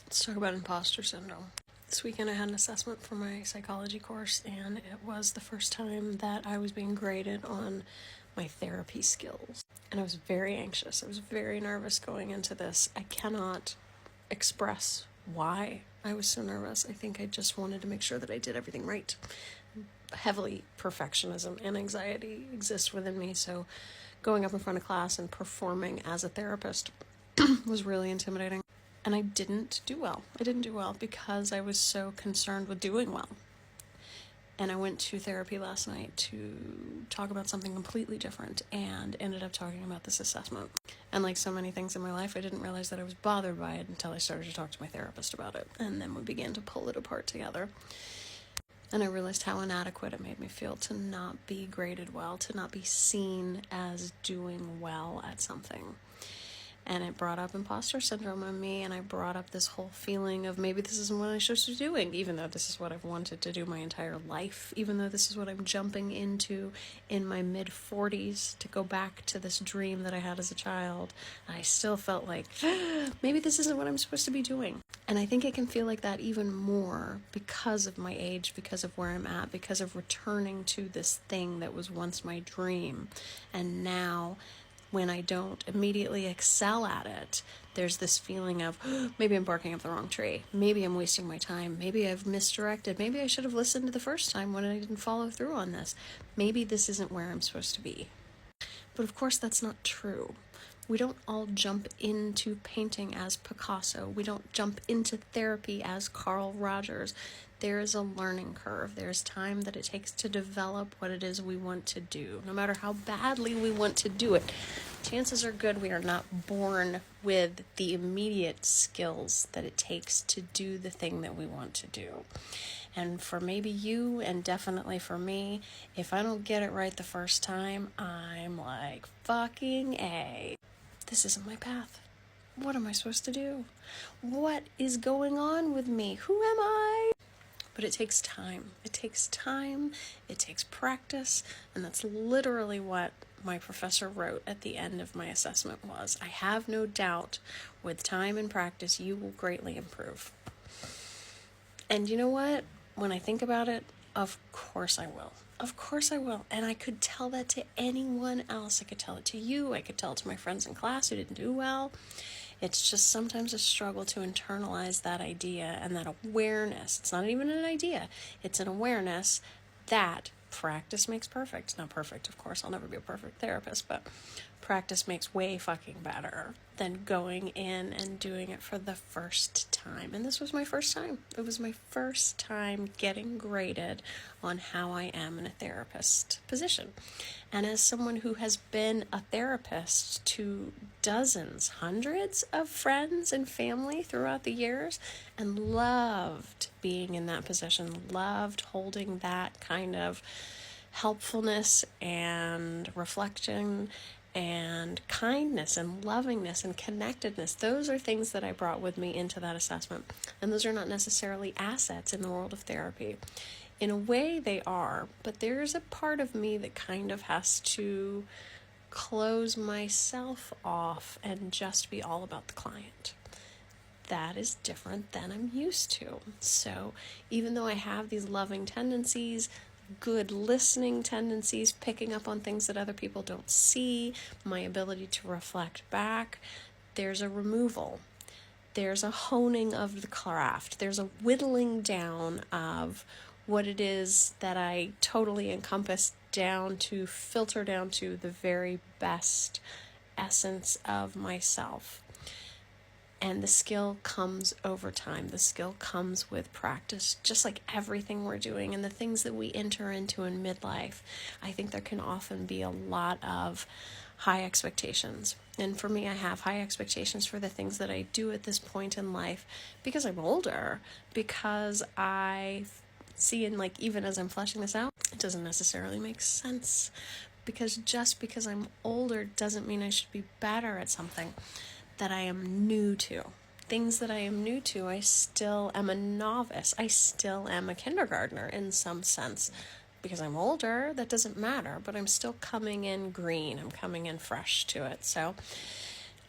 Let's talk about imposter syndrome. This weekend I had an assessment for my psychology course, and it was the first time that I was being graded on my therapy skills. And I was very anxious. I was very nervous going into this. I cannot express why I was so nervous. I think I just wanted to make sure that I did everything right. Heavily perfectionism and anxiety exist within me, so going up in front of class and performing as a therapist was really intimidating. And I didn't do well. I didn't do well because I was so concerned with doing well. And I went to therapy last night to talk about something completely different and ended up talking about this assessment. And like so many things in my life, I didn't realize that I was bothered by it until I started to talk to my therapist about it. And then we began to pull it apart together. And I realized how inadequate it made me feel to not be graded well, to not be seen as doing well at something. And it brought up imposter syndrome in me, and I brought up this whole feeling of maybe this isn't what I'm supposed to be doing, even though this is what I've wanted to do my entire life, even though this is what I'm jumping into in my mid-40s to go back to this dream that I had as a child. I still felt like, maybe this isn't what I'm supposed to be doing. And I think it can feel like that even more because of my age, because of where I'm at, because of returning to this thing that was once my dream. And now, when I don't immediately excel at it, there's this feeling of, maybe I'm barking up the wrong tree. Maybe I'm wasting my time. Maybe I've misdirected. Maybe I should have listened the first time when I didn't follow through on this. Maybe this isn't where I'm supposed to be. But of course, that's not true. We don't all jump into painting as Picasso. We don't jump into therapy as Carl Rogers. There is a learning curve. There's time that it takes to develop what it is we want to do, no matter how badly we want to do it. Chances are good we are not born with the immediate skills that it takes to do the thing that we want to do. And for maybe you, and definitely for me, if I don't get it right the first time, I'm like, fucking A. This isn't my path. What am I supposed to do? What is going on with me? Who am I? But it takes time. It takes time. It takes practice. And that's literally what my professor wrote at the end of my assessment was. I have no doubt with time and practice, you will greatly improve. And you know what? When I think about it, of course I will. Of course I will. And I could tell that to anyone else. I could tell it to you. I could tell it to my friends in class who didn't do well. It's just sometimes a struggle to internalize that idea and that awareness. It's not even an idea. It's an awareness that practice makes perfect. Not perfect, of course. I'll never be a perfect therapist, but practice makes way fucking better than going in and doing it for the first time. And this was my first time. It was my first time getting graded on how I am in a therapist position. And as someone who has been a therapist to dozens, hundreds of friends and family throughout the years, and loved being in that position, loved holding that kind of helpfulness and reflection and kindness and lovingness and connectedness. Those are things that I brought with me into that assessment. And those are not necessarily assets in the world of therapy. In a way they are, but there's a part of me that kind of has to close myself off and just be all about the client. That is different than I'm used to. So even though I have these loving tendencies, good listening tendencies, picking up on things that other people don't see, my ability to reflect back, there's a removal. There's a honing of the craft. There's a whittling down of what it is that I totally encompass down to, filter down to the very best essence of myself. And the skill comes over time. The skill comes with practice, just like everything we're doing and the things that we enter into in midlife. I think there can often be a lot of high expectations. And for me, I have high expectations for the things that I do at this point in life because I'm older, because I see, and like even as I'm fleshing this out, it doesn't necessarily make sense. Because just because I'm older doesn't mean I should be better at something that I am new to. Things that I am new to, I still am a novice. I still am a kindergartner in some sense. Because I'm older, that doesn't matter, but I'm still coming in green. I'm coming in fresh to it. So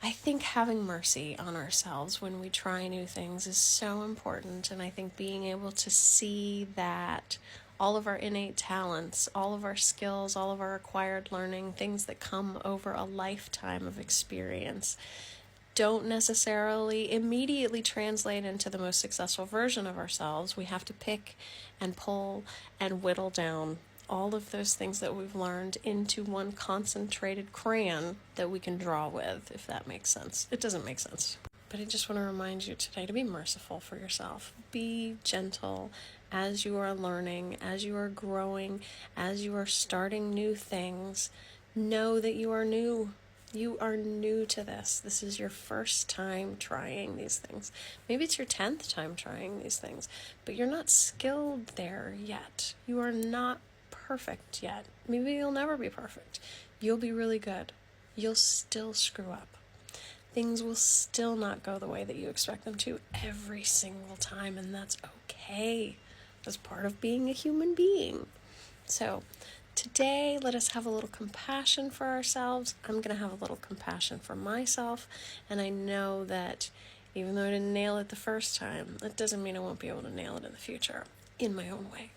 I think having mercy on ourselves when we try new things is so important, and I think being able to see that all of our innate talents, all of our skills, all of our acquired learning, things that come over a lifetime of experience, don't necessarily immediately translate into the most successful version of ourselves. We have to pick and pull and whittle down all of those things that we've learned into one concentrated crayon that we can draw with, if that makes sense. It doesn't make sense. But I just want to remind you today to be merciful for yourself. Be gentle as you are learning, as you are growing, as you are starting new things. Know that you are new. You are new to this. This is your first time trying these things. Maybe it's your 10th time trying these things, but you're not skilled there yet. You are not perfect yet. Maybe you'll never be perfect. You'll be really good. You'll still screw up. Things will still not go the way that you expect them to every single time, and that's okay. That's part of being a human being. So today, let us have a little compassion for ourselves. I'm going to have a little compassion for myself, and I know that even though I didn't nail it the first time, that doesn't mean I won't be able to nail it in the future in my own way.